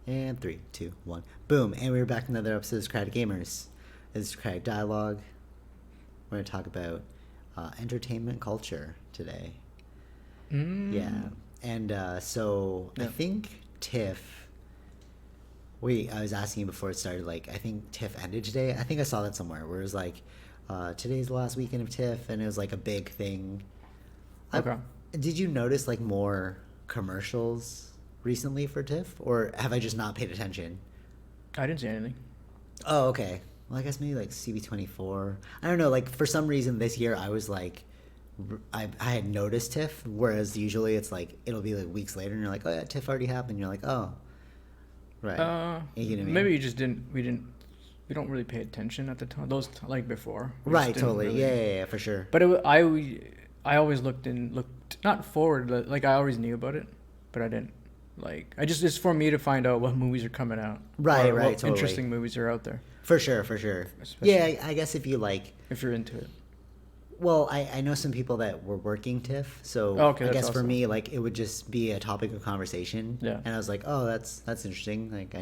And 3, 2, 1. Boom. And we're back in another episode of Socratic Gamers. This is Socratic Dialogue. We're going to talk about entertainment culture today. Yeah. And so I think TIFF... I was asking you before it started, like, I think TIFF ended today. I think I saw that somewhere where it was like, today's the last weekend of TIFF, and it was like a big thing. Okay. Did you notice like more commercials recently for TIFF, or have I just not paid attention? I didn't see anything. Oh, okay. Well, I guess maybe like CB24. I don't know. Like for some reason this year, I was like, I had noticed TIFF, whereas usually it's like it'll be like weeks later, and you're like, oh yeah, TIFF already happened. You're like, oh, right. You know what I mean? Maybe you just didn't. We don't really pay attention at the time. Like before. Right. Totally. Really, yeah, for sure. But I always looked not forward. Like I always knew about it, but I didn't. Like it's for me to find out what movies are coming out. Right. What Totally. Interesting movies are out there. For sure. Especially yeah, I guess if you're into it. Well, I know some people that were working TIFF, so I guess for me, like, it would just be a topic of conversation. Yeah. And I was like, oh, that's interesting. Like, I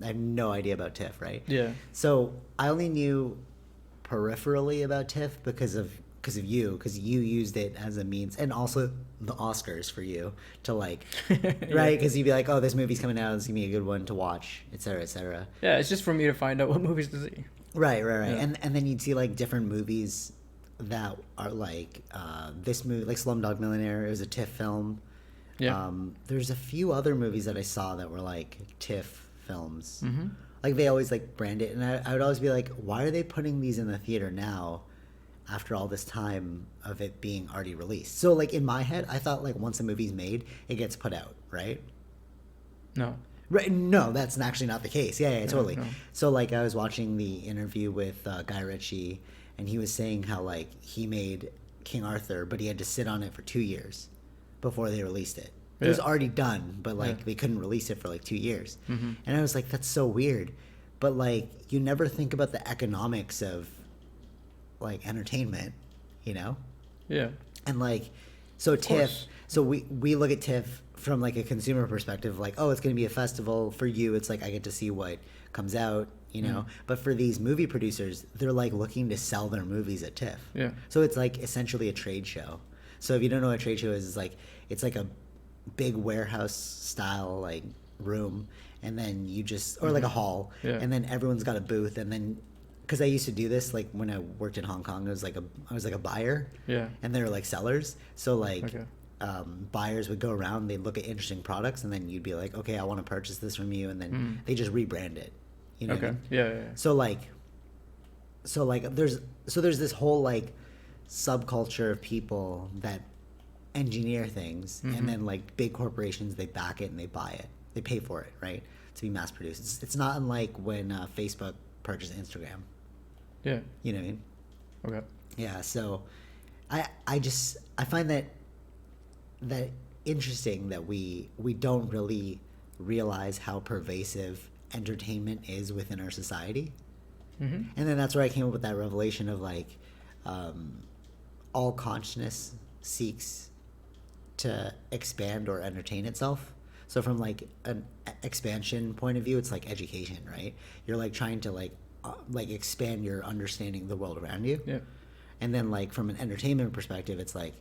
have no idea about TIFF, right? Yeah. So I only knew peripherally about TIFF because of you, because you used it as a means, and also the Oscars for you to like, right? Because you'd be like, oh, this movie's coming out, it's gonna be a good one to watch, etc., etc. Yeah, it's just for me to find out what movies to see. Right. Yeah. And then you'd see like different movies that are like this movie, like Slumdog Millionaire. It was a TIFF film. Yeah. There's a few other movies that I saw that were like TIFF films. Mm-hmm. Like they always like brand it, and I would always be like, why are they putting these in the theater now, after all this time of it being already released? So like in my head, I thought like once a movie's made, it gets put out, right? No. Right, no, that's actually not the case. Yeah, totally. No. So, like, I was watching the interview with Guy Ritchie, and he was saying how, like, he made King Arthur, but he had to sit on it for 2 years before they released it. It was already done, but, like, they couldn't release it for, like, 2 years. Mm-hmm. And I was like, that's so weird. But, like, you never think about the economics of, like, entertainment, you know? Yeah. And, like, so TIFF, so we look at TIFF from like a consumer perspective, like, oh, it's going to be a festival. For you, it's like I get to see what comes out, you know. But for these movie producers, they're like looking to sell their movies at TIFF. Yeah. So it's like essentially a trade show. So if you don't know what a trade show is, it's like a big warehouse style like room, and then you just, or like a hall, and then everyone's got a booth, and then because I used to do this like when I worked in Hong Kong, I was like a buyer. Yeah. And they were like sellers. So like. Okay. Buyers would go around, they'd look at interesting products, and then you'd be like, okay, I want to purchase this from you, and then they just rebrand it. You know what I mean? Yeah. So there's this whole like subculture of people that engineer things, and then like big corporations, they back it and they buy it, they pay for it, right, to be mass produced. It's not unlike when Facebook purchased Instagram. Yeah. You know what I mean? Okay. Yeah. So I find that interesting that we don't really realize how pervasive entertainment is within our society. Mm-hmm. And then that's where I came up with that revelation of like all consciousness seeks to expand or entertain itself. So from like an expansion point of view, it's like education, right? You're like trying to like expand your understanding of the world around you. Yeah. And then like from an entertainment perspective, it's like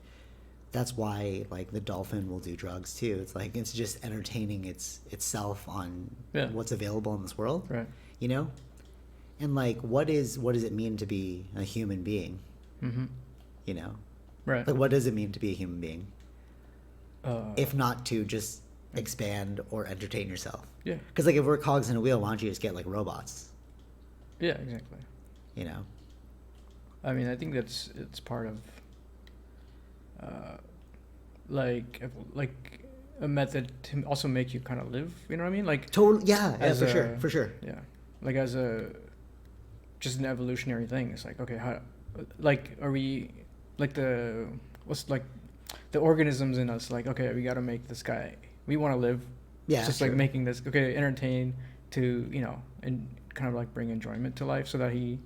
that's why like the dolphin will do drugs too. It's like it's just entertaining itself on what's available in this world, right? You know, and like what does it mean to be a human being? Mm-hmm. You know, right? Like what does it mean to be a human being? If not to just expand or entertain yourself? Yeah. Because like if we're cogs in a wheel, why don't you just get like robots? Yeah, exactly. You know. I mean, I think it's part of. Like a method to also make you kind of live, you know what I mean? Like totally, yeah, for sure. Yeah, like as just an evolutionary thing. It's like, okay, how, like, are we like the organisms in us? Like, okay, we got to make this guy. We want to live. Yeah, it's just like making this entertain to, you know, and kind of like bring enjoyment to life so that he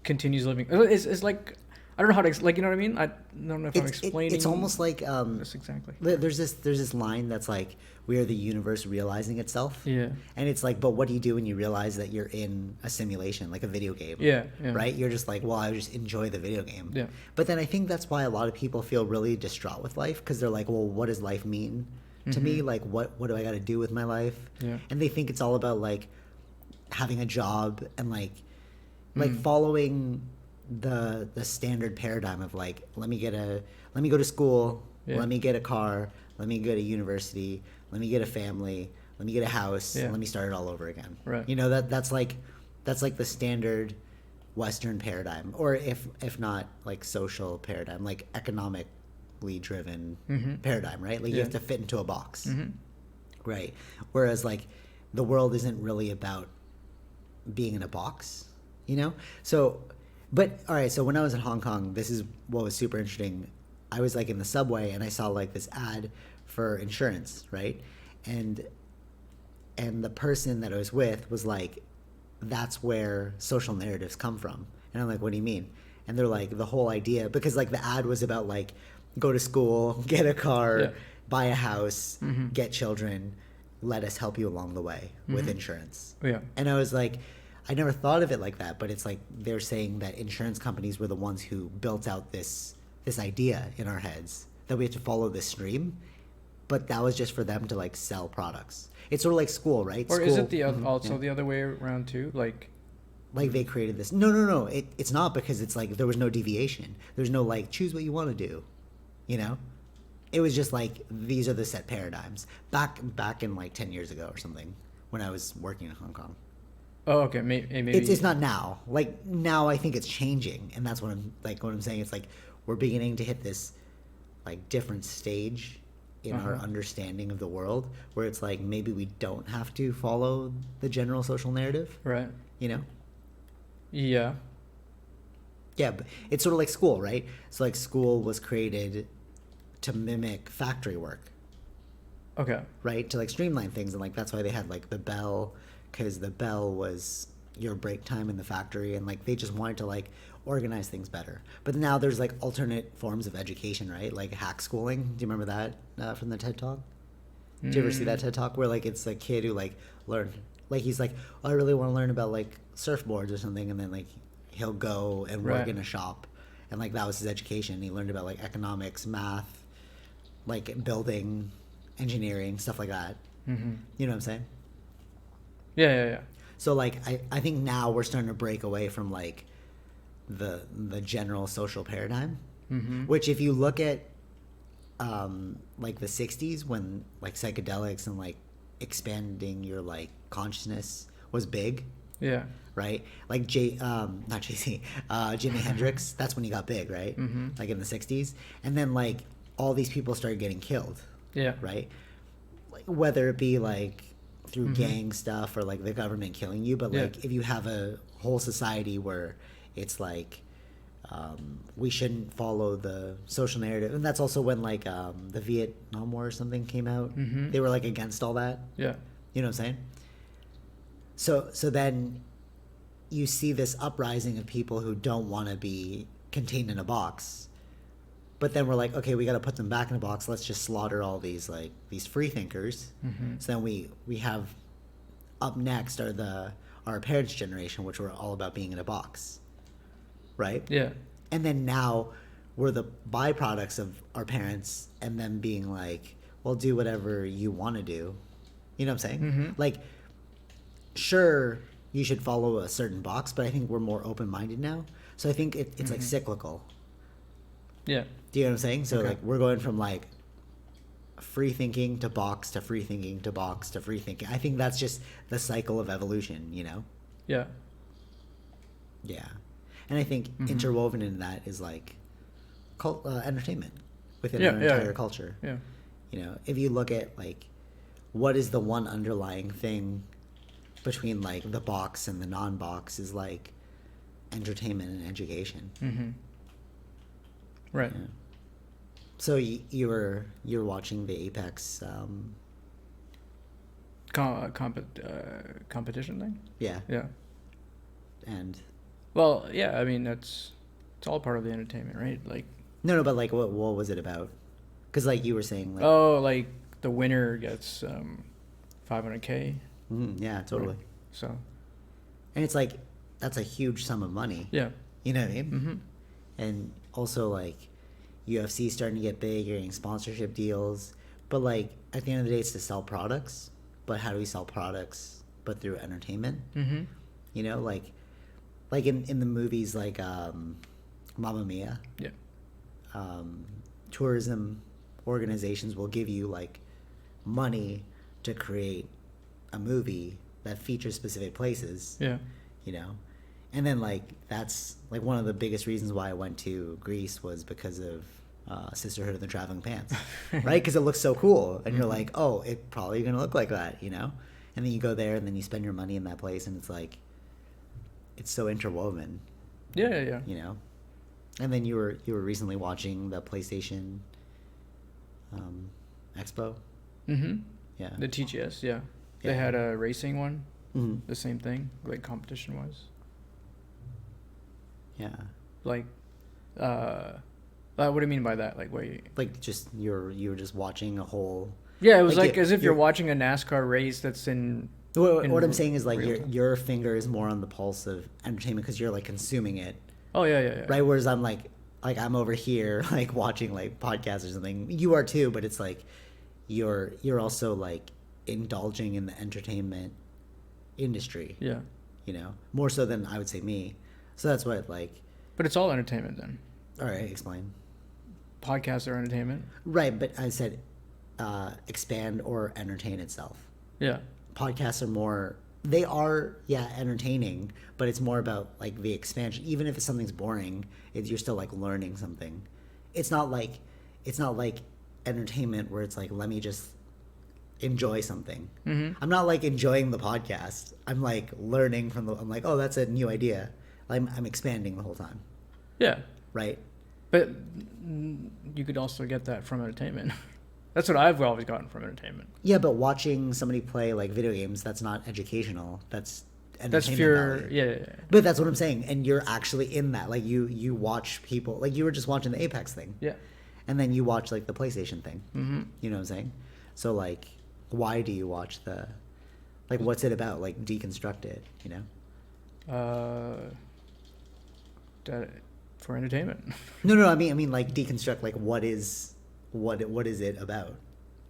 continues living. It's like I don't know how to like, you know what I mean? I don't know if I'm explaining. It's almost like this exactly. there's this line that's like, we are the universe realizing itself. Yeah. And it's like, but what do you do when you realize that you're in a simulation, like a video game? Yeah. Right? You're just like, well, I just enjoy the video game. Yeah. But then I think that's why a lot of people feel really distraught with life, because they're like, well, what does life mean to me? Like, what do I got to do with my life? Yeah. And they think it's all about like having a job and like following the standard paradigm of like, let me go to school, let me get a car, let me go to university, let me get a family, let me get a house, let me start it all over again. Right. You know, that's like the standard Western paradigm, or if not like social paradigm, like economically driven paradigm, right? Like you have to fit into a box. Right. Whereas like the world isn't really about being in a box, you know? So, but all right, so when I was in Hong Kong, this is what was super interesting. I was like in the subway and I saw like this ad for insurance, right? And the person that I was with was like, that's where social narratives come from. And I'm like, what do you mean? And they're like, the whole idea, because like the ad was about like, go to school, get a car, buy a house, get children, let us help you along the way with insurance. Yeah. And I was like, I never thought of it like that, but it's like they're saying that insurance companies were the ones who built out this idea in our heads that we have to follow this stream, but that was just for them to like sell products. It's sort of like school, right? Or school, is it the also the other way around too? Like they created this. No. It's not, because it's like there was no deviation. There's no like choose what you want to do, you know? It was just like these are the set paradigms back in like 10 years ago or something when I was working in Hong Kong. Oh, okay. Maybe it's not now. Like now, I think it's changing, and that's what I'm saying. It's like we're beginning to hit this like different stage in our understanding of the world, where it's like maybe we don't have to follow the general social narrative, right? You know? Yeah. Yeah, but it's sort of like school, right? So like school was created to mimic factory work. Okay. Right? To like streamline things, and like that's why they had like the bell, because the bell was your break time in the factory, and like they just wanted to like organize things better. But now there's like alternate forms of education, right? Like hack schooling. Do you remember that from the TED Talk? Did you ever see that TED Talk where like it's a kid who like learned, like he's like, oh, I really want to learn about like surfboards or something, and then like he'll go and work in a shop, and like that was his education. He learned about like economics, math, like building, engineering, stuff like that. You know what I'm saying? Yeah. So like I think now we're starting to break away from like the general social paradigm, which if you look at like the 60s, when like psychedelics and like expanding your like consciousness was big. Yeah. Right? Like not Jay-Z, Jimi Hendrix, that's when he got big, right? Like in the 60s. And then like all these people started getting killed. Yeah. Right? Like whether it be like through gang stuff or like the government killing you, but like if you have a whole society where it's like we shouldn't follow the social narrative, and that's also when like the Vietnam War or something came out. They were like against all that. Yeah. You know what I'm saying? So then you see this uprising of people who don't want to be contained in a box, but then we're like, okay, we got to put them back in a box. Let's just slaughter all these like these free thinkers. So then we have up next are our parents' generation, which were all about being in a box, right? Yeah. And then now we're the byproducts of our parents and them being like, well, do whatever you want to do. You know what I'm saying? Like, sure, you should follow a certain box, but I think we're more open-minded now. So I think it's like cyclical. Yeah. Do you know what I'm saying? So like we're going from like free thinking to box to free thinking to box to free thinking. I think that's just the cycle of evolution, you know? Yeah. Yeah. And I think interwoven in that is like entertainment within our entire culture. Yeah. You know, if you look at like what is the one underlying thing between like the box and the non-box is like entertainment and education. Right. Yeah. So you were watching the Apex competition thing? Yeah. Yeah. And Well, yeah, I mean, that's It's all part of the entertainment, right? Like, No, but like what was it about? Because like you were saying, like, oh, like the winner gets 500K. yeah, totally. So, And it's like that's a huge sum of money. yeah. You know what I mean? Mm-hmm. And also like UFC starting to get big, you're getting sponsorship deals, but like at the end of the day, it's to sell products. But how do we sell products? But through entertainment. Mm-hmm. You know, like in the movies like Mamma Mia. Yeah. Tourism organizations will give you like money to create a movie that features specific places. Yeah. You know, and then like that's like one of the biggest reasons why I went to Greece was because of Sisterhood of the Traveling Pants, right? Because it looks so cool, and you're like, oh, it's probably gonna look like that, you know. And then you go there, and then you spend your money in that place, and it's like, it's so interwoven. Yeah. You know. And then you were recently watching the PlayStation Expo. Mm-hmm. Yeah. The TGS, yeah. Yeah. They had a racing one. Mm-hmm. The same thing, like competition was. Yeah. Like, what do you mean by that? Like, wait. Like just you were just watching a whole. Yeah, it was like you- as if you're watching a NASCAR race that's in. What I'm saying is like real time. your finger is more on the pulse of entertainment because you're like consuming it, Oh yeah. right? Whereas I'm like I'm over here like watching like podcasts or something. You are too, but it's like you're also like indulging in the entertainment industry. Yeah. You know, more so than I would say me. So that's what like. But it's all entertainment then. All right, explain. Podcasts are entertainment. Right, but I said expand or entertain itself. Yeah. Podcasts are more, they are entertaining, but it's more about like the expansion. Even if something's boring, you're still like learning something. It's not like entertainment where it's like, let me just enjoy something. Mm-hmm. I'm not like enjoying the podcast. I'm like learning from I'm like, oh, that's a new idea. I'm expanding the whole time. Yeah. Right. But you could also get that from entertainment. That's what I've always gotten from entertainment. Yeah, but watching somebody play like video games, that's not educational. That's entertainment. That's pure. value. Yeah. But that's what I'm saying, and you're actually in that. Like you watch people, like you were just watching the Apex thing, Yeah. and then you watch like the PlayStation thing. Mm-hmm. You know what I'm saying? So like, why do you watch the, like, what's it about? Like deconstruct it, you know? For entertainment. No. I mean like deconstruct. Like what is it about?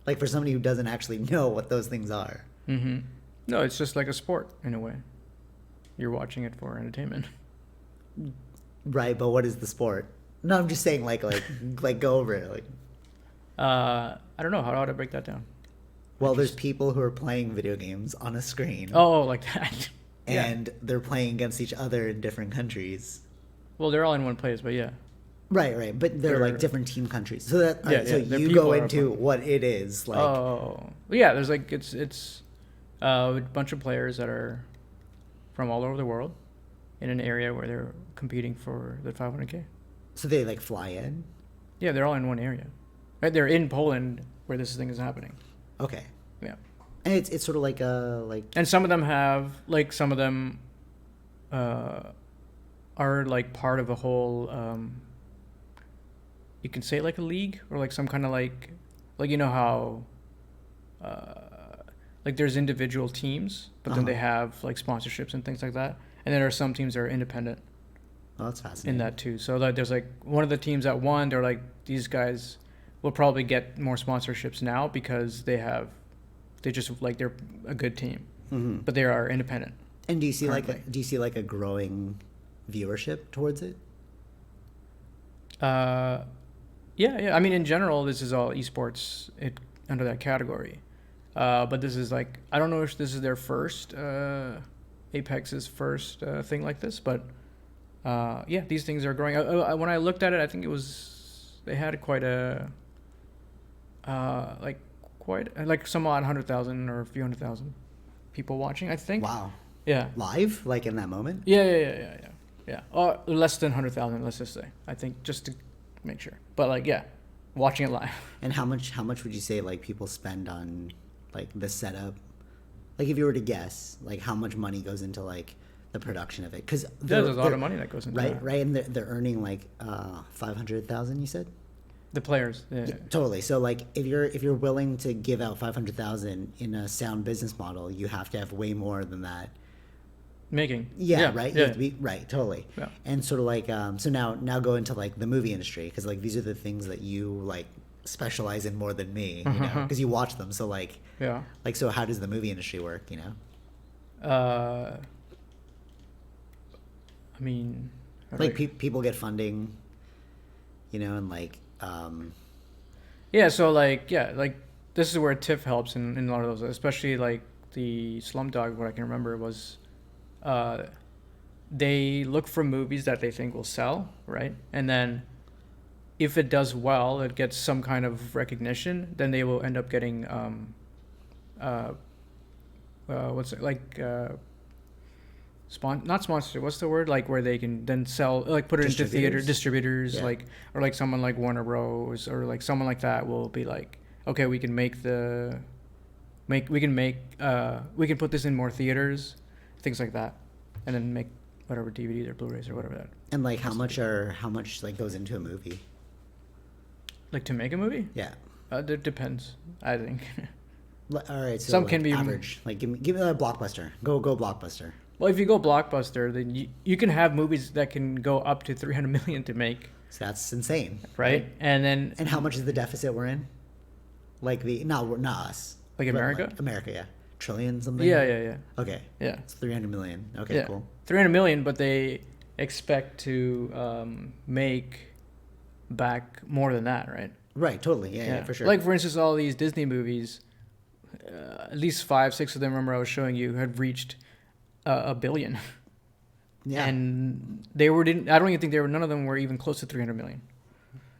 Like for somebody who doesn't actually know what those things are. Mm-hmm. No, it's just like a sport in a way. You're watching it for entertainment. Right, but what is the sport? No, I'm just saying like go over it. Like, I don't know. How do I break that down? well, there's people who are playing video games on a screen. Oh, like that. And they're playing against each other in different countries. Well, they're all in one place, but yeah. Right, but they're like different team countries. So that so the you people go are into playing. what it is like. Oh, yeah. There's like it's a bunch of players that are from all over the world in an area where they're competing for the 500K. So they like fly in. Yeah, they're all in one area. Right, they're in Poland where this thing is happening. Okay. Yeah. And it's sort of like a like. And some of them have like some of them are like part of a whole. You can say like a league or like some kind of like you know how like there's individual teams, but then they have like sponsorships and things like that. And then there are some teams that are independent Oh, that's fascinating. in that too. So like there's like one of the teams that won, they're like, these guys will probably get more sponsorships now because they're just like they're a good team, Mm-hmm. but they are independent. And do you see currently. like a growing viewership towards it? Yeah. I mean, in general, this is all esports under that category. But this is like, I don't know if this is their first, Apex's first thing like this, but yeah, these things are growing. When I looked at it, I think they had quite a, like some odd 100,000 or a few 100,000 people watching, I think. Wow. Yeah. Live, like in that moment. Yeah. Or less than 100,000, let's just say. I think just to make sure. But like, yeah, watching it live. And how much would you say like people spend on like the setup? Like if you were to guess, like how much money goes into like the production of it, because there's a lot of money that goes into right, that. right, and they're earning like 500,000. You said. The players, yeah. Totally. So like if you're willing to give out 500,000 in a sound business model, you have to have way more than that. Making. Yeah, right. Yeah. You have to be, right. Totally. Yeah. And sort of like so now go into like the movie industry, because like these are the things that you like specialize in more than me, you know, because you watch them. So like Yeah. like so how does the movie industry work? You know. I mean, Like people get funding, you know, and like. Yeah, so like this is where TIFF helps in a lot of those, especially like the Slumdog. What I can remember was, they look for movies that they think will sell, right? And then, if it does well, it gets some kind of recognition. Then they will end up getting what's it like? Not sponsored. What's the word? Like where they can then sell, like put it into theater distributors, yeah. like, or like someone like Warner Bros. Or like someone like that will be like, okay, we can we can put this in more theaters, things like that, and then make whatever DVDs or Blu-rays or whatever that. And like how much like goes into a movie? Like to make a movie? Yeah. It depends, I think. All right. So Some like can be average. Like give me a Blockbuster. Go Blockbuster. Well, if you go Blockbuster, then you can have movies that can go up to 300 million to make. So that's insane, right? And how much is the deficit we're in? Like not us. Like America? Like America, yeah. Trillion something? Yeah. Okay. Yeah. It's 300 million. Okay, yeah. cool. 300 million, but they expect to make back more than that, right? Right, totally. Yeah, for sure. Like, for instance, all these Disney movies, at least 5, 6 of them, remember I was showing you, had reached $1 billion. Yeah. And I don't even think none of them were even close to 300 million.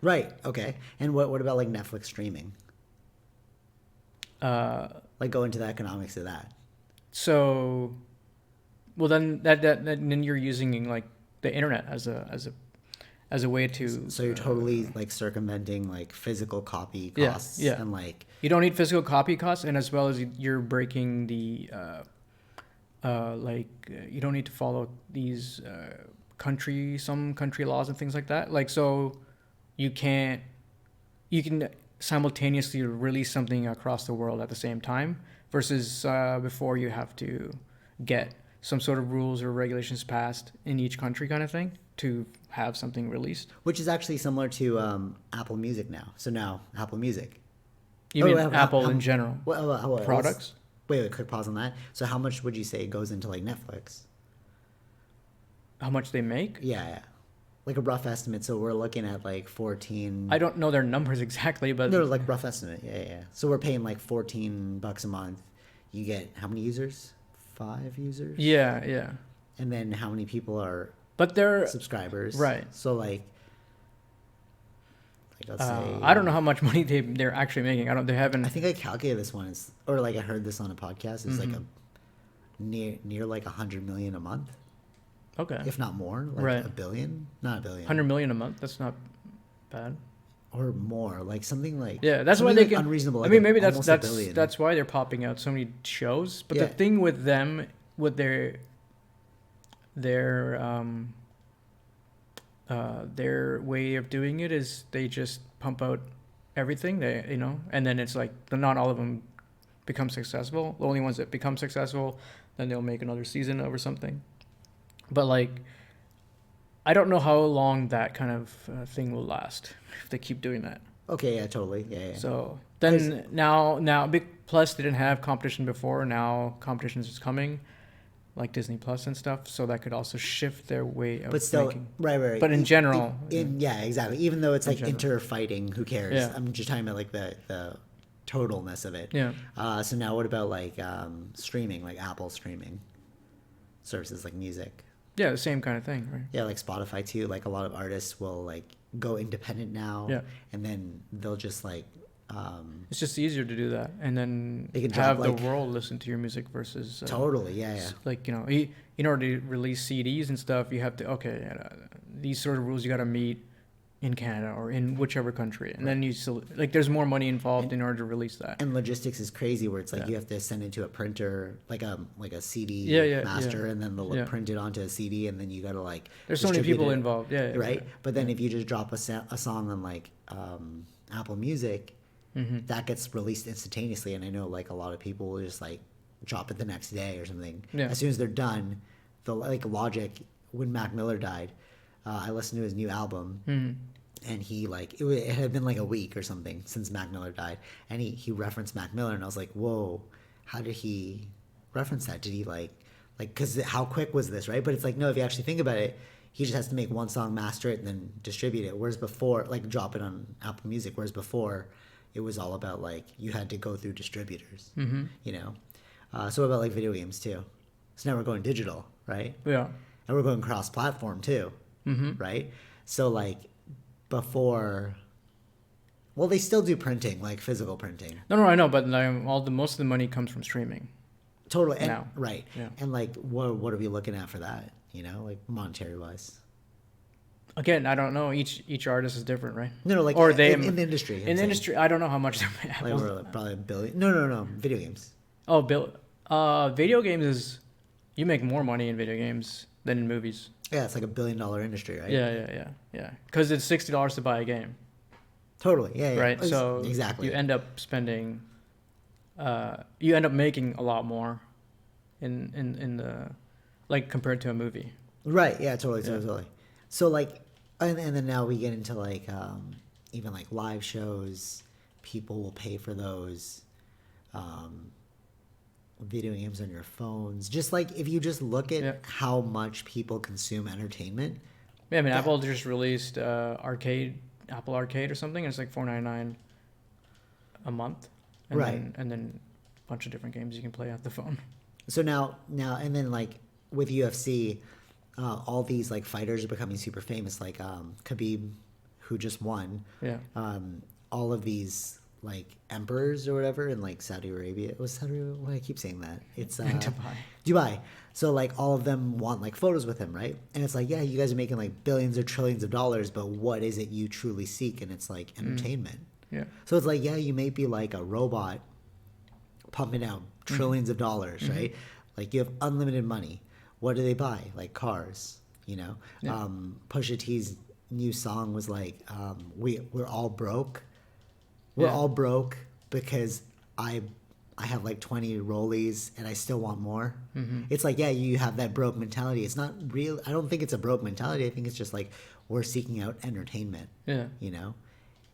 Right, okay. And what about like Netflix streaming? Like go into the economics of that. So, well then then you're using like the internet as a way to. So you're totally like circumventing like physical copy costs. Yeah. And like you don't need physical copy costs, and as well as you're breaking the you don't need to follow these some country laws and things like that. Like so, you can simultaneously release something across the world at the same time versus before you have to get some sort of rules or regulations passed in each country kind of thing to have something released. Which is actually similar to Apple Music now. So now Apple Music. You mean Apple in general? Products? Wait, quick pause on that. So how much would you say goes into like Netflix? How much they make? Yeah. Like a rough estimate. So we're looking at like 14. I don't know their numbers exactly, but no, like rough estimate. Yeah. So we're paying like $14 a month. You get how many users? 5 users. Yeah. And then how many people are? But they're subscribers. Right. So like let's say. I don't know how much money they're actually making. I think I calculated this one or like I heard this on a podcast. It's like a near like 100 million a month. Okay. If not more, like right. $1 billion, not $1 billion. 100 million a month. That's not bad. Or more, like something like that's why they like can unreasonable. Like I mean, maybe that's why they're popping out so many shows. But the thing with them, with their way of doing it is they just pump out everything and then it's like not all of them become successful. The only ones that become successful, then they'll make another season of or something. But like, I don't know how long that kind of thing will last if they keep doing that. Okay, yeah, totally, yeah. So then now, plus they didn't have competition before. Now competition is coming, like Disney Plus and stuff. So that could also shift their way of making. Right. But in general, exactly. Even though it's like inter-fighting, who cares? Yeah. I'm just talking about like the totalness of it. Yeah. So now what about like streaming, like Apple streaming services like music? Yeah, the same kind of thing, right? Yeah, like Spotify too. Like a lot of artists will like go independent now. Yeah. And then they'll just like. It's just easier to do that, and then they can have the world listen to your music versus. Totally, yeah. Like in order to release CDs and stuff, you have to these sort of rules you got to meet in Canada or in whichever country, and then like there's more money involved in order to release that. And logistics is crazy, where it's like you have to send it to a printer, like a CD master, and then they'll print it onto a CD, and then you gotta like. There's so many people involved, right? But then if you just drop a song on like Apple Music, that gets released instantaneously, and I know like a lot of people will just like drop it the next day or something. Yeah. As soon as they're done, like Logic, when Mac Miller died, I listened to his new album, and he like it had been like a week or something since Mac Miller died, and he referenced Mac Miller, and I was like, whoa, how did he reference that? Did he like because how quick was this, right? But it's like, no, if you actually think about it, he just has to make one song, master it, and then distribute it. Whereas before, like drop it on Apple Music. Whereas before, it was all about like you had to go through distributors, you know. So what about like video games too? So now we're going digital, right? Yeah. And we're going cross-platform too, right? So like before, well, they still do printing, like physical printing. No, I know, but most of the money comes from streaming. Totally, and, now. Right? Yeah. And like, what are we looking at for that? You know, like monetary wise. Again, I don't know. Each artist is different, right? No, like or in the industry. In the industry, I don't know how much. Like we're probably $1 billion. No. Video games. Oh, video games is you make more money in video games than in movies. Yeah, it's like $1 billion industry, right? Yeah. Because it's $60 to buy a game. Totally. Yeah. Right. So exactly. You end up spending. You end up making a lot more, in the, like compared to a movie. Right. Yeah. Totally. So like, and then now we get into like even like live shows. People will pay for those. Video games on your phones. Just like if you just look at how much people consume entertainment. Yeah, I mean, Apple just released Apple Arcade or something. And it's like $4.99 a month, and then a bunch of different games you can play off the phone. So now, and then like with UFC, all these like fighters are becoming super famous. Like Khabib, who just won. Yeah. All of these like emperors or whatever in like Saudi Arabia. Why I keep saying that? It's Dubai. So like all of them want like photos with him, right? And it's like, yeah, you guys are making like billions or trillions of dollars, but what is it you truly seek? And it's like entertainment. Yeah. So it's like, yeah, you may be like a robot pumping out trillions of dollars, right? Like you have unlimited money. What do they buy? Like cars, you know? Yeah. Pusha T's new song was like, we're all broke. We're all broke because I have like 20 rollies and I still want more. It's like, yeah, you have that broke mentality. It's not real. I don't think it's a broke mentality. I think it's just like we're seeking out entertainment. Yeah. You know?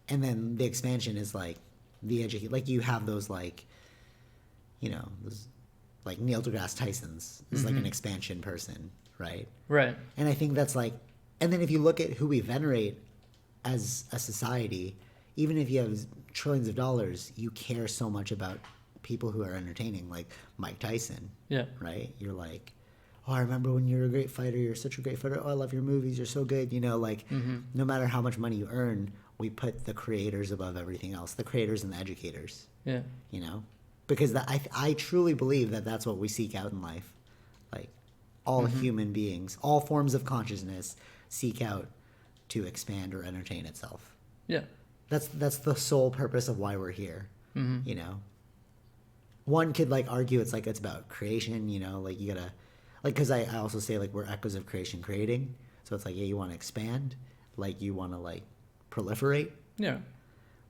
And then the expansion is like like you have those like, you know, those, like Neil deGrasse Tyson's is like an expansion person, right? Right. And I think that's like, and then if you look at who we venerate as a society, even if you have trillions of dollars, you care so much about people who are entertaining, like Mike Tyson. Yeah. Right? You're like, oh, I remember when you were a great fighter. You're such a great fighter. Oh, I love your movies. You're so good. You know, like no matter how much money you earn, we put the creators above everything else, the creators and the educators. Yeah. You know? Because I truly believe that that's what we seek out in life. Like all human beings, all forms of consciousness seek out to expand or entertain itself. Yeah. That's the sole purpose of why we're here. You know, one could like argue it's like it's about creation. You know, like you gotta like because I also say like we're echoes of creation creating. So it's like yeah, you want to expand, like you want to like proliferate. Yeah.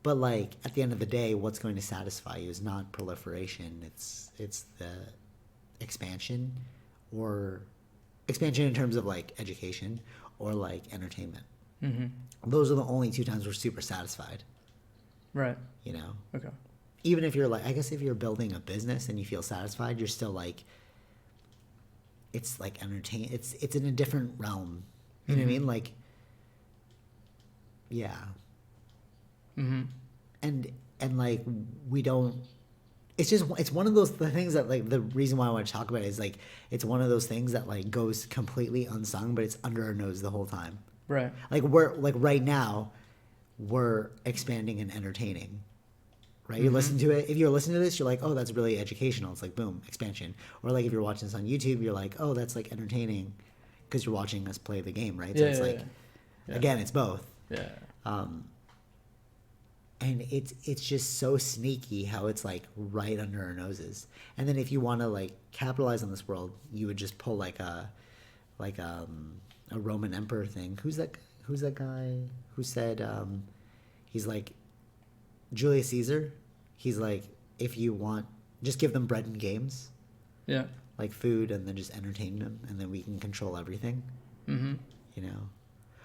But like at the end of the day, what's going to satisfy you is not proliferation. It's the expansion, or expansion in terms of like education or like entertainment. Those are the only two times we're super satisfied. Right. You know? Okay. Even if you're like, I guess if you're building a business and you feel satisfied, you're still like, it's like it's in a different realm. You know what I mean? Like, yeah. And like, we don't, it's one of those things that like, the reason why I want to talk about it is like, it's one of those things that like goes completely unsung, but it's under our nose the whole time. Right. Like we're like right now, we're expanding and entertaining. Right. You listen to it. If you're listening to this, you're like, oh, that's really educational. It's like boom, expansion. Or like if you're watching this on YouTube, you're like, oh, that's like entertaining, because you're watching us play the game. Right. So it's like, again, it's both. Yeah. And it's just so sneaky how it's like right under our noses. And then if you want to like capitalize on this world, you would just pull like a Roman emperor thing. Who's that guy who said he's like Julius Caesar? He's like, if you want, just give them bread and games. Yeah. Like food, and then just entertain them, and then we can control everything. Mm-hmm. You know?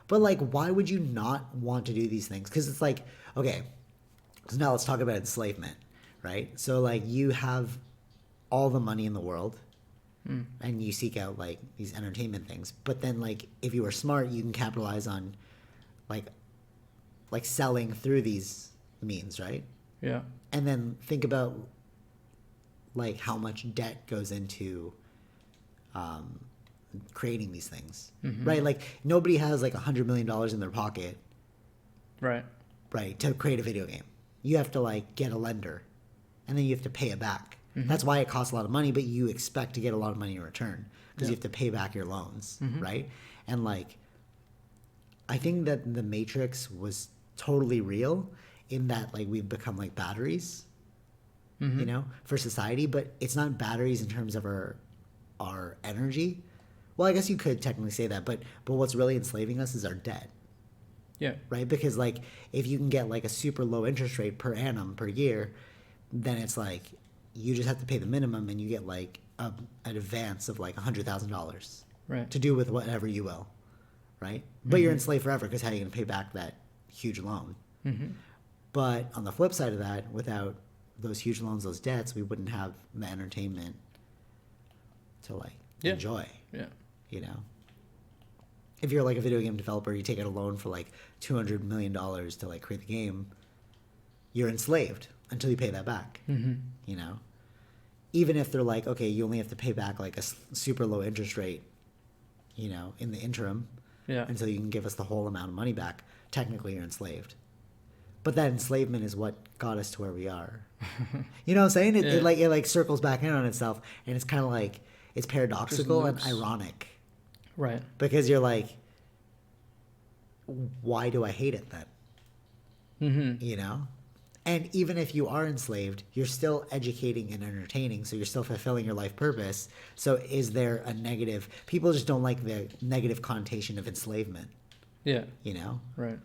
But like, why would you not want to do these things? Because it's like, okay, so now let's talk about enslavement, right? So like, you have all the money in the world, and you seek out like these entertainment things. But then like, if you are smart, you can capitalize on like selling through these means, right? Yeah. And then think about like how much debt goes into creating these things, right? Like nobody has like $100 million in their pocket, Right. to create a video game. You have to like get a lender, and then you have to pay it back. That's why it costs a lot of money, but you expect to get a lot of money in return because you have to pay back your loans, right? And like, I think that the Matrix was totally real in that like we've become like batteries, you know, for society, but it's not batteries in terms of our energy. Well, I guess you could technically say that, but what's really enslaving us is our debt. Yeah. Right? Because like if you can get like a super low interest rate per annum per year, then it's like you just have to pay the minimum and you get like an advance of like $100,000 Right. to do with whatever you will, right? But you're enslaved forever because how are you going to pay back that huge loan? But on the flip side of that, without those huge loans, those debts, we wouldn't have the entertainment to like enjoy. Yeah. You know, if you're like a video game developer, you take out a loan for like $200 million to like create the game, you're enslaved until you pay that back. You know, even if they're like, okay, you only have to pay back like a super low interest rate, you know, in the interim, until you can give us the whole amount of money back, technically you're enslaved. But that enslavement is what got us to where we are. You know what I'm saying? It like circles back in on itself, and it's kind of like, it's paradoxical and ironic. Right. Because you're like, why do I hate it then? You know? And even if you are enslaved, you're still educating and entertaining, so you're still fulfilling your life purpose. So is there a negative? People just don't like the negative connotation of enslavement. Yeah. You know? Right.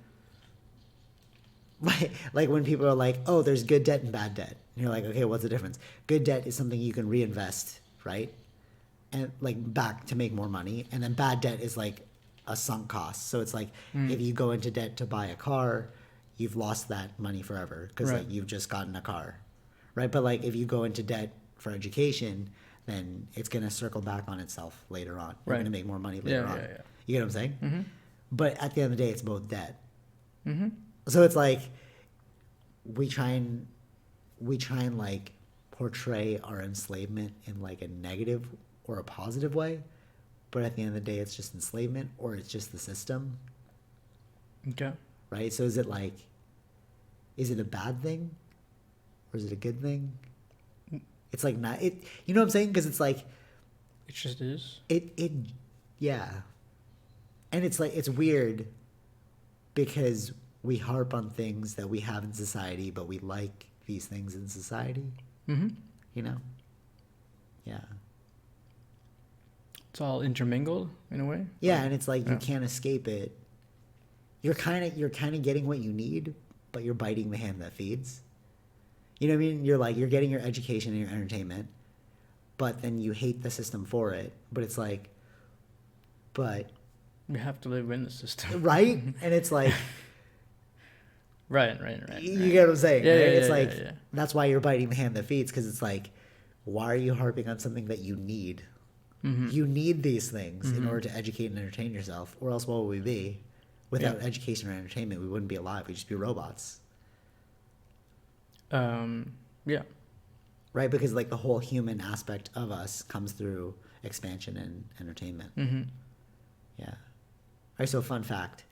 Like when people are like, oh, there's good debt and bad debt. And you're like, okay, what's the difference? Good debt is something you can reinvest, right? And like back to make more money. And then bad debt is like a sunk cost. So it's like if you go into debt to buy a car, you've lost that money forever because like you've just gotten a car, right? But like if you go into debt for education, then it's going to circle back on itself later on. You're going to make more money later on. You get what I'm saying? But at the end of the day, it's both debt. So it's like we try and like portray our enslavement in like a negative or a positive way, but at the end of the day, it's just enslavement or it's just the system. Okay. Right? So is it a bad thing or is it a good thing? It's like not it. You know what I'm saying? Because it's like it just is. Yeah. And it's like it's weird because we harp on things that we have in society, but we like these things in society. You know? Yeah. It's all intermingled in a way. Yeah, and it's like you can't escape it. You're kind of getting what you need, but you're biting the hand that feeds. You know what I mean? You're getting your education and your entertainment, but then you hate the system for it. But it's like, but we have to live in the system, right? And it's like. Right. You get what I'm saying? Yeah, right? yeah, It's yeah, like yeah. That's why you're biting the hand that feeds, because it's like, why are you harping on something that you need? You need these things in order to educate and entertain yourself, or else what would we be? Without education or entertainment, we wouldn't be alive. We'd just be robots. Yeah. Right? Because like the whole human aspect of us comes through expansion and entertainment. Yeah. All right. So fun fact.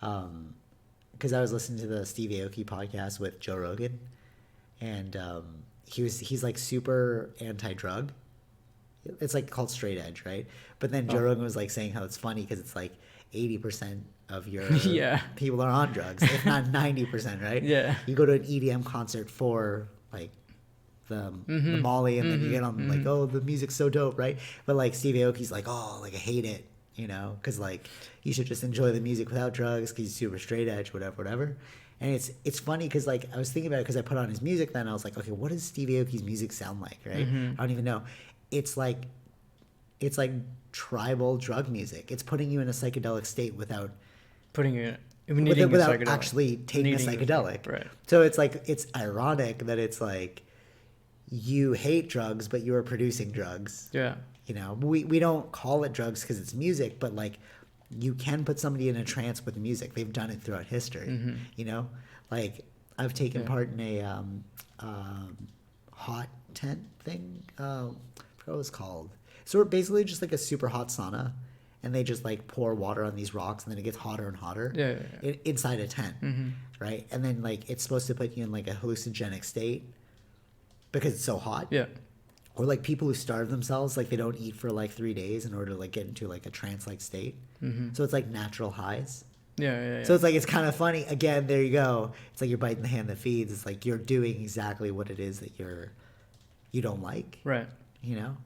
Because I was listening to the Steve Aoki podcast with Joe Rogan, and he's like super anti-drug. It's like called straight edge, right? But then Joe Rogan was like saying how it's funny because it's like 80% of your Yeah. people are on drugs, if not 90%, right? Yeah. You go to an EDM concert for like the Molly, and then you get on like, oh, the music's so dope, right? But like Steve Aoki's like, oh, like I hate it, you know, because like you should just enjoy the music without drugs because he's super straight edge, whatever. And it's funny because like I was thinking about it because I put on his music, then I was like, okay, what does Steve Aoki's music sound like, right? I don't even know. It's like tribal drug music. It's putting you in a psychedelic state without without actually taking a psychedelic. Right. So it's like, it's ironic that it's like you hate drugs, but you are producing drugs. Yeah. You know, we don't call it drugs because it's music, but like you can put somebody in a trance with music. They've done it throughout history. You know, like I've taken part in a hot tent thing. I forgot what it was called. So we're basically just like a super hot sauna, and they just like pour water on these rocks, and then it gets hotter and hotter inside a tent, right? And then like it's supposed to put you in like a hallucinogenic state because it's so hot. Yeah. Or like people who starve themselves, like they don't eat for like 3 days in order to like get into like a trance-like state. So it's like natural highs. Yeah. So it's like, it's kind of funny. Again, there you go. It's like you're biting the hand that feeds. It's like you're doing exactly what it is that you don't like. Right. You know?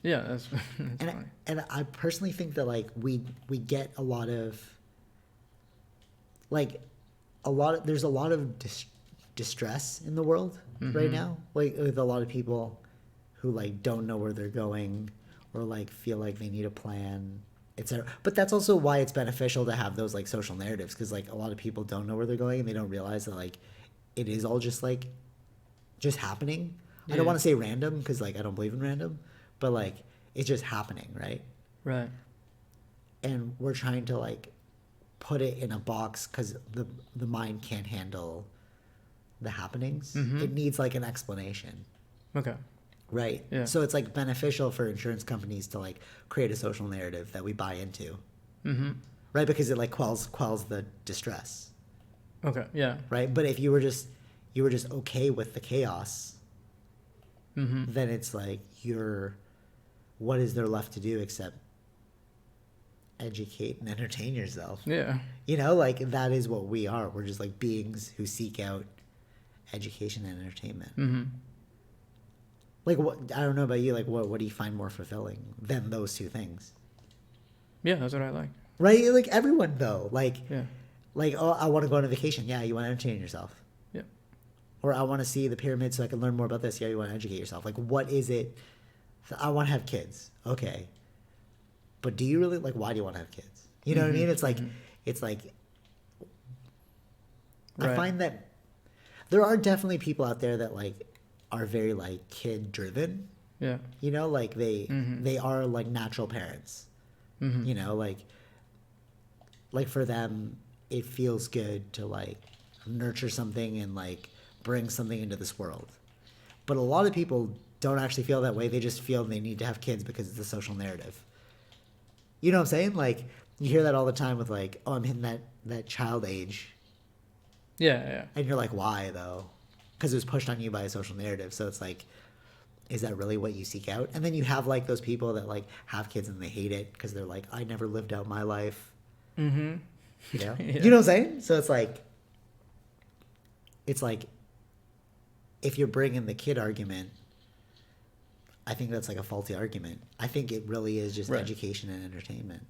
Yeah, that's funny. And I personally think that like we get a lot of there's a lot of distress in the world right now, like with a lot of people who like don't know where they're going or like feel like they need a plan, etc. But that's also why it's beneficial to have those like social narratives, because like a lot of people don't know where they're going and they don't realize that like it is all just happening. I don't want to say random because like I don't believe in random, but like it's just happening, right? Right. And we're trying to like put it in a box because the mind can't handle the happenings. It needs like an explanation. Okay. Right. Yeah. So it's like beneficial for insurance companies to like create a social narrative that we buy into. Right, because it like quells the distress. Okay. Yeah. Right. But if you were just okay with the chaos, then it's like what is there left to do except educate and entertain yourself? Yeah. You know, like that is what we are. We're just like beings who seek out education and entertainment. Like what, I don't know about you, like what do you find more fulfilling than those two things? Yeah, that's what I like. Right? Like everyone though. Like Yeah. like, oh, I want to go on a vacation. Yeah, you want to entertain yourself. Yeah. Or I want to see the pyramids so I can learn more about this. Yeah, you want to educate yourself. Like what is it? I want to have kids. Okay. But do you really, like, why do you want to have kids? You know what I mean? It's like Right. I find that there are definitely people out there that like are very like kid driven. Yeah. You know, like they are like natural parents. You know, like for them it feels good to like nurture something and like bring something into this world. But a lot of people don't actually feel that way. They just feel they need to have kids because it's a social narrative. You know what I'm saying? Like you hear that all the time with like, oh, I'm hitting that child age. Yeah. And you're like, why though? Because it was pushed on you by a social narrative. So it's like, is that really what you seek out? And then you have like those people that like have kids and they hate it because they're like, I never lived out my life. You know? Yeah. You know what I'm saying? So it's like if you're bringing the kid argument, I think that's like a faulty argument. I think it really is just education and entertainment.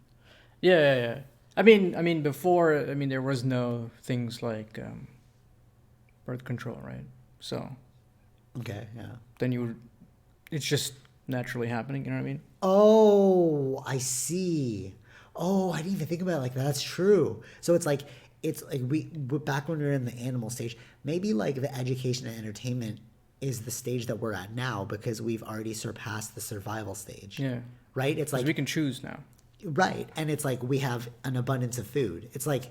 Yeah. I mean, before, there was no things like birth control, right? So. Okay, yeah. Then it's just naturally happening, you know what I mean? Oh, I see. Oh, I didn't even think about it like that. That's true. So it's like we back when we were in the animal stage, maybe like the education and entertainment is the stage that we're at now because we've already surpassed the survival stage. Yeah. Right? It's like we can choose now. Right. And it's like we have an abundance of food. It's like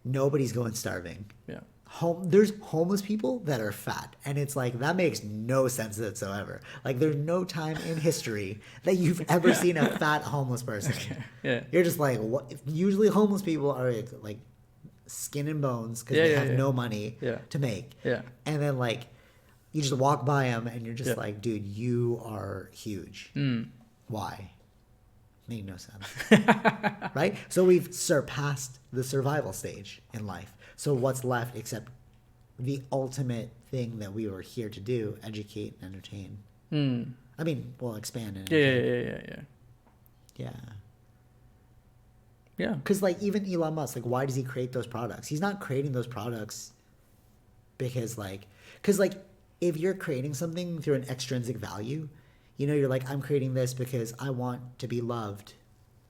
nobody's going starving. Yeah. There's homeless people that are fat, and it's like that makes no sense whatsoever. Like there's no time in history that you've ever seen a fat homeless person. Okay. Yeah. You're just like, what? Usually homeless people are like skin and bones because they have no money to make. Yeah. And then like you just walk by them and you're just like, dude, you are huge. Why? Made no sense. Right? So we've surpassed the survival stage in life. So what's left except the ultimate thing that we were here to do, educate and entertain. I mean, well, expand and entertain. Yeah. Yeah. Because, like, even Elon Musk, like, why does he create those products? He's not creating those products because, like, if you're creating something through an extrinsic value, you know, you're like, I'm creating this because I want to be loved.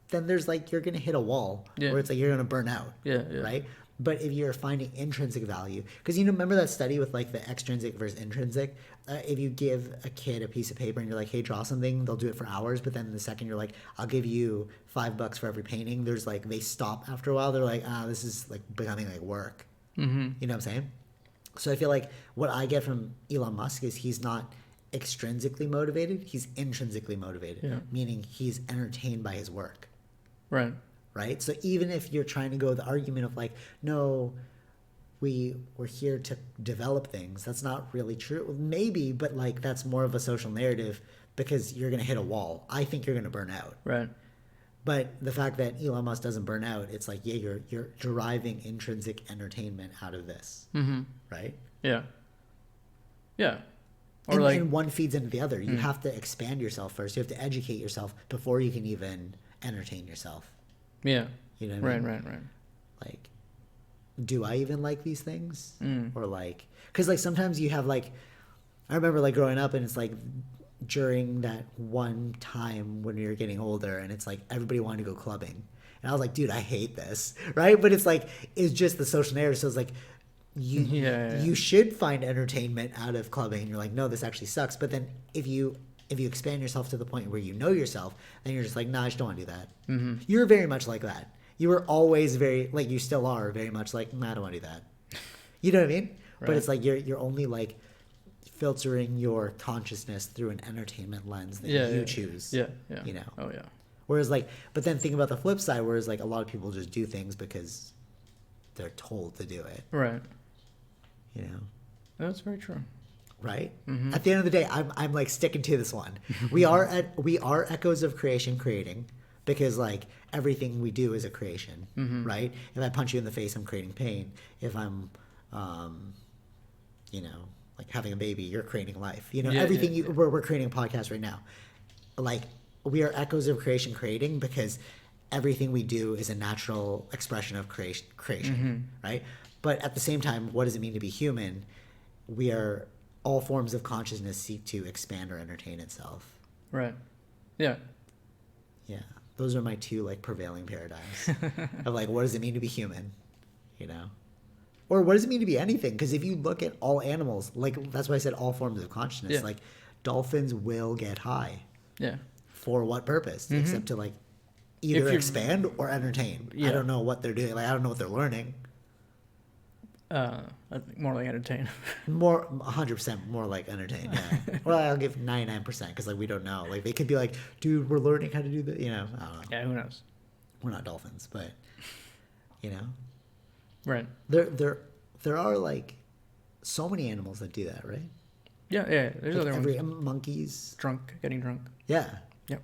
Then there's, like, you're going to hit a wall where it's like you're going to burn out. Yeah. Right? But if you're finding intrinsic value, because, you know, remember that study with, like, the extrinsic versus intrinsic? If you give a kid a piece of paper and you're like, hey, draw something, they'll do it for hours. But then the second you're like, I'll give you $5 for every painting, there's, like, they stop after a while. They're like, this is, like, becoming, like, work. Mm-hmm. You know what I'm saying? So I feel like what I get from Elon Musk is he's not extrinsically motivated. He's intrinsically motivated, meaning he's entertained by his work. Right? So even if you're trying to go the argument of like, no, we're here to develop things, that's not really true. Maybe, but like that's more of a social narrative because you're going to hit a wall. I think you're going to burn out. Right. But the fact that Elon Musk doesn't burn out, it's like, yeah, you're deriving intrinsic entertainment out of this. Mm-hmm. Right? Yeah. Yeah. Or and one feeds into the other. You have to expand yourself first. You have to educate yourself before you can even entertain yourself. Yeah. You know what I mean? Right. Like, do I even like these things? Or like, because like sometimes you have like, I remember like growing up and it's like during that one time when you're getting older and it's like everybody wanted to go clubbing. And I was like, dude, I hate this. Right? But it's like, it's just the social narrative. So it's like, you should find entertainment out of clubbing. And you're like, no, this actually sucks. But then if you expand yourself to the point where you know yourself, then you're just like, nah, I just don't want to do that. Mm-hmm. You're very much like that. You were always very, like you still are very much like, nah, I don't want to do that. You know what I mean? Right. But it's like you're only like filtering your consciousness through an entertainment lens that you choose. Yeah. You know? Oh, yeah. Whereas like, but then think about the flip side, whereas like a lot of people just do things because they're told to do it. Right. You know? That's very true. Right? Mm-hmm. At the end of the day, I'm like sticking to this one. We are echoes of creation creating because like everything we do is a creation, right? If I punch you in the face, I'm creating pain. If I'm, you know, like having a baby, you're creating life. You know, everything we're creating a podcast right now. Like we are echoes of creation creating because everything we do is a natural expression of creation, right? But at the same time, what does it mean to be human? We are all forms of consciousness seek to expand or entertain itself. Right. Yeah. Yeah. Those are my two like prevailing paradigms of like, what does it mean to be human? You know? Or what does it mean to be anything? Because if you look at all animals, like that's why I said all forms of consciousness, Yeah. like dolphins will get high. Yeah. For what purpose? Except to like either expand or entertain. Yeah. I don't know what they're doing. Like I don't know what they're learning. I think more like entertain. More 100% more like entertain. Yeah. Well, I'll give 99% because like we don't know. Like they could be like, dude, we're learning how to do that. You know. I don't know. Yeah. Who knows? We're not dolphins, but you know. Right. There are like so many animals that do that, right? Yeah. There's like other ones. Monkeys. Getting drunk. Yeah. Yep.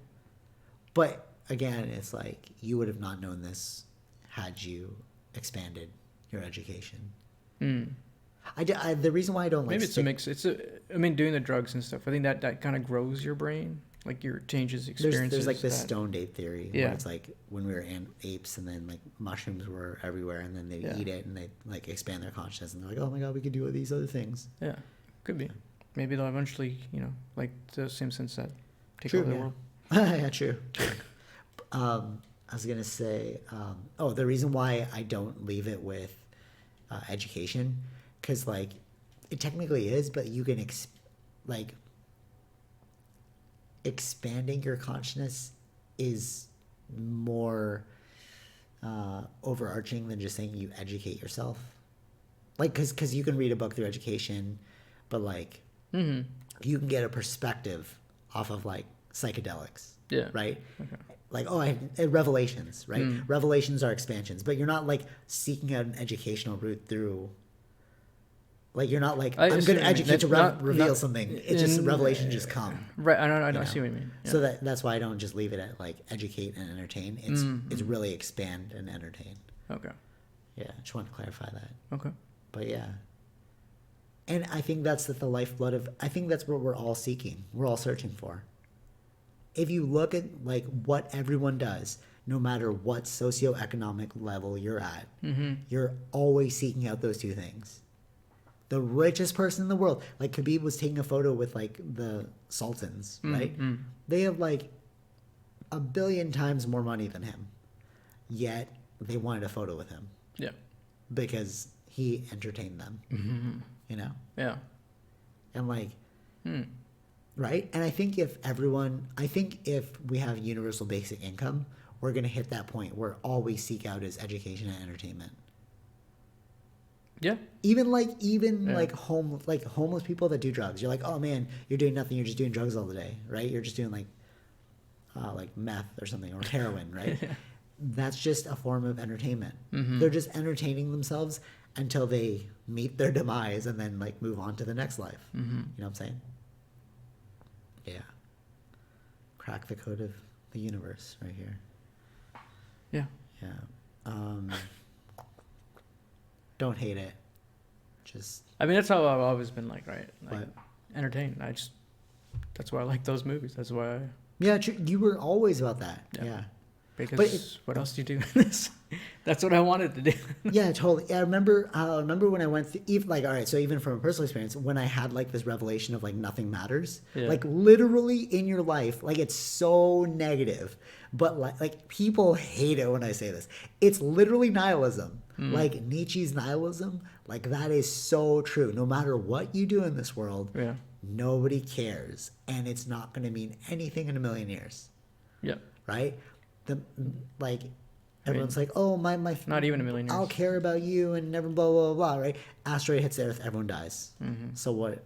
But again, it's like you would have not known this had you expanded your education. The reason why I don't like maybe it's a mix. I mean, doing the drugs and stuff. I think that kind of grows your brain, like your changes experiences. There's like this stoned ape theory. Where it's like when we were apes, and then like mushrooms were everywhere, and then they eat it, and they like expand their consciousness, and they're like, oh my god, we could do these other things. Yeah, could be. Maybe they'll eventually, you know, like the Simpsons said, take True, over the world. Yeah, true. I was gonna say, the reason why I don't leave it with education, because like it technically is, but you can expanding your consciousness is more overarching than just saying you educate yourself. Like because you can read a book through education, but like you can get a perspective off of like psychedelics. Yeah. Right. Okay. Like, revelations, right? Revelations are expansions, but you're not like seeking out an educational route through Like you're not like I I'm see going to what you mean. educate to That's reveal something. It's just revelations just come. Right. I you know? see what you mean. Yeah. So that's why I don't just leave it at like educate and entertain. It's really expand and entertain. Okay. Yeah, just want to clarify that. Okay. But yeah. And I think that's the lifeblood of, I think that's what we're all seeking. We're all searching for. If you look at like what everyone does, no matter what socioeconomic level you're at, you're always seeking out those two things. The richest person in the world, like Khabib was taking a photo with like the sultans, right? They have like 1 billion times more money than him, yet they wanted a photo with him. Yeah. Because he entertained them, you know? Yeah. And like, right? And I think if we have universal basic income, we're going to hit that point where all we seek out is education and entertainment. Yeah. Even homeless people that do drugs. You're like, oh man, you're doing nothing. You're just doing drugs all the day, right? You're just doing like meth or something or heroin, right? Yeah. That's just a form of entertainment. They're just entertaining themselves until they meet their demise and then like move on to the next life. You know what I'm saying? Yeah. Crack the code of the universe right here. Yeah. Yeah. Don't hate it. Just. I mean, that's how I've always been like, right? Like, what? entertained. That's why I like those movies. That's why. Yeah, you were always about that. Yeah. Because what else do you do in this? That's what I wanted to do. Yeah, totally. I remember when I went through, even like, all right, so even from a personal experience, when I had like this revelation of like nothing matters, like literally in your life, like it's so negative, but like people hate it when I say this. It's literally nihilism. Like Nietzsche's nihilism, like that is so true. No matter what you do in this world, nobody cares. And it's not going to mean anything in a million years. Yeah. Right? Everyone's like, oh, my not even a million years. I'll care about you and never blah blah blah, right? Asteroid hits the Earth, everyone dies. So what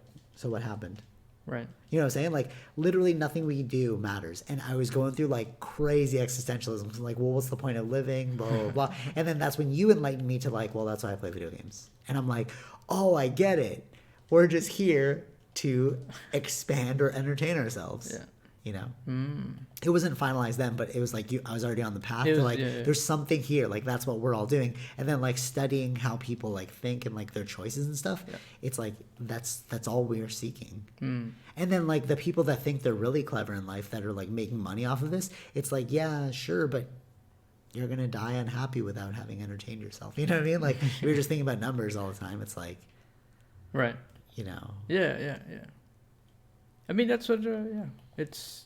happened? Right. You know what I'm saying? Like literally nothing we do matters. And I was going through like crazy existentialism. Like, well, what's the point of living? Blah blah blah. And then that's when you enlightened me to like, well, that's why I play video games. And I'm like, oh, I get it. We're just here to expand or entertain ourselves. Yeah. You know, it wasn't finalized then, but it was like I was already on the path to like, there's something here. Like that's what we're all doing. And then like studying how people like think and like their choices and stuff. Yeah. It's like, that's all we're seeking. And then like the people that think they're really clever in life that are like making money off of this, it's like, yeah, sure. But you're going to die unhappy without having entertained yourself. You know what I mean? Like we were just thinking about numbers all the time. It's like, right. You know? Yeah. I mean, that's what, that's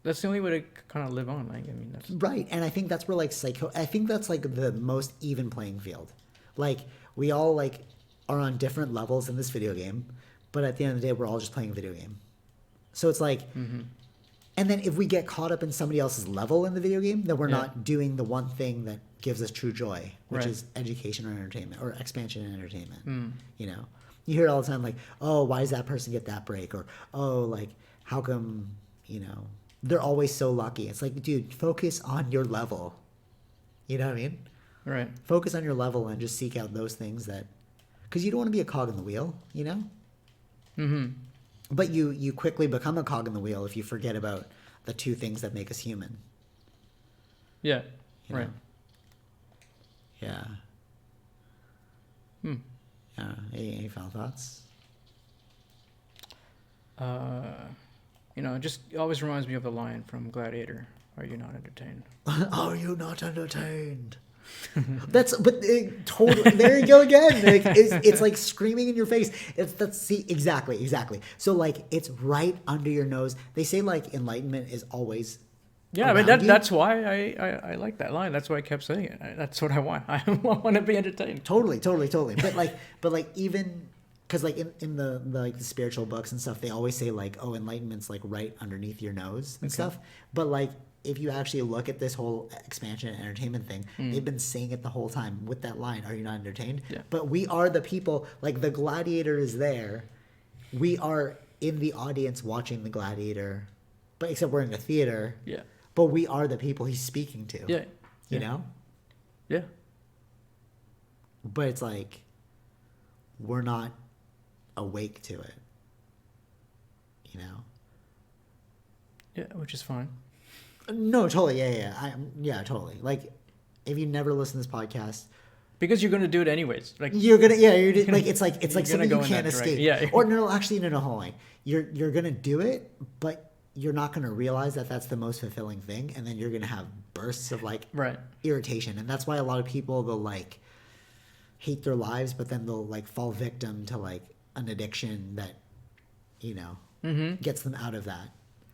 the only way to kind of live on. Like, I mean, that's right. And I think that's where like I think that's like the most even playing field. Like we all like are on different levels in this video game, but at the end of the day, we're all just playing a video game. So it's like, and then if we get caught up in somebody else's level in the video game, then we're not doing the one thing that gives us true joy, which is education or entertainment or expansion and entertainment. You know, you hear it all the time, like, oh, why does that person get that break? Or, oh, like, how come, you know, they're always so lucky. It's like, dude, focus on your level. You know what I mean? Right. Focus on your level and just seek out those things that, because you don't want to be a cog in the wheel, you know? But you quickly become a cog in the wheel if you forget about the two things that make us human. Yeah. You know? Yeah. Yeah. Any final thoughts? You know, it just always reminds me of the line from Gladiator. Are you not entertained? Are you not entertained? Totally. There you go again. Like, it's like screaming in your face. Exactly. So like it's right under your nose. They say like enlightenment is always. Yeah, I mean that's why I like that line. That's why I kept saying it. That's what I want. I want to be entertained. Totally. But like even. Because like in the like the spiritual books and stuff, they always say like, oh, enlightenment's like right underneath your nose and stuff. But like if you actually look at this whole expansion and entertainment thing, they've been saying it the whole time with that line, are you not entertained? Yeah. But we are the people, like the gladiator is there. We are in the audience watching the gladiator, but except we're in the theater. Yeah. But we are the people he's speaking to. Yeah. You know? Yeah. But it's like, we're not awake to it. You know? Yeah, which is fine. No, totally. Yeah, totally. Like, if you never listen to this podcast, because you're gonna do it anyways. Like you're gonna, like it's like something you can't escape. Yeah. Or no, actually, no, hold on. You're gonna do it, but you're not gonna realize that that's the most fulfilling thing, and then you're gonna have bursts of like irritation, and that's why a lot of people they'll like hate their lives, but then they'll like fall victim to like an addiction that, you know, gets them out of that.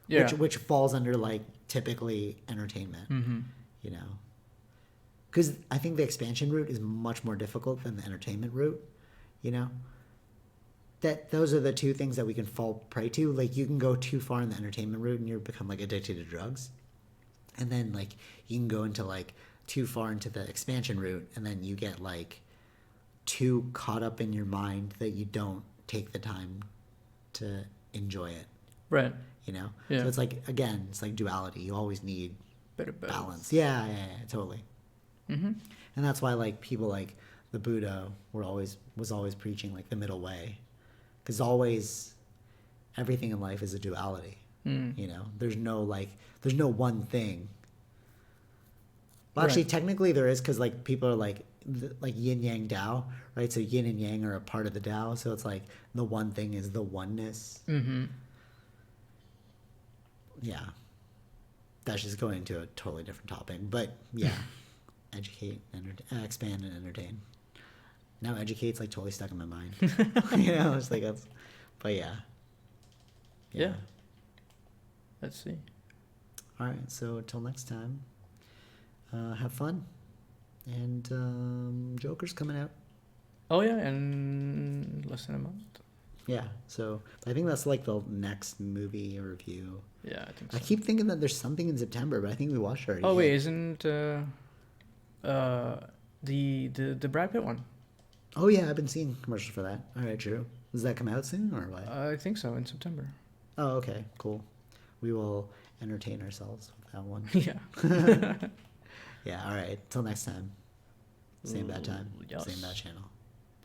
Yeah. Which falls under like typically entertainment. You know. Because I think the expansion route is much more difficult than the entertainment route, you know? Those are the two things that we can fall prey to. Like, you can go too far in the entertainment route and you become, like, addicted to drugs. And then, like, you can go into, like, too far into the expansion route and then you get, like, too caught up in your mind that you don't take the time to enjoy it. Right. You know? Yeah. So it's, like, again, it's like duality. You always need balance. Yeah, totally. And that's why like people like the Buddha was always preaching like the middle way, because always everything in life is a duality. You know, there's no one thing. Well, actually, technically there is, because like people are like yin yang Tao, right? So yin and yang are a part of the Tao. So it's like the one thing is the oneness. Yeah, that's just going into a totally different topic, but yeah. Educate, expand, and entertain. Now educate's like totally stuck in my mind. You know, it's like that's, but yeah. Let's see. All right, so till next time, have fun, and Joker's coming out. Oh yeah, and less than a month. Yeah, so I think that's like the next movie review. Yeah, I think so. I keep thinking that there's something in September, but I think we watched it already. Oh wait, isn't the Brad Pitt one? Oh yeah, I've been seeing commercials for that. All right, true. Does that come out soon or what? I think so, in September. Oh, okay, cool. We will entertain ourselves with that one. Yeah. Yeah, all right. Till next time. Same bad time. Yes. Same bad channel.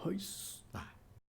Peace.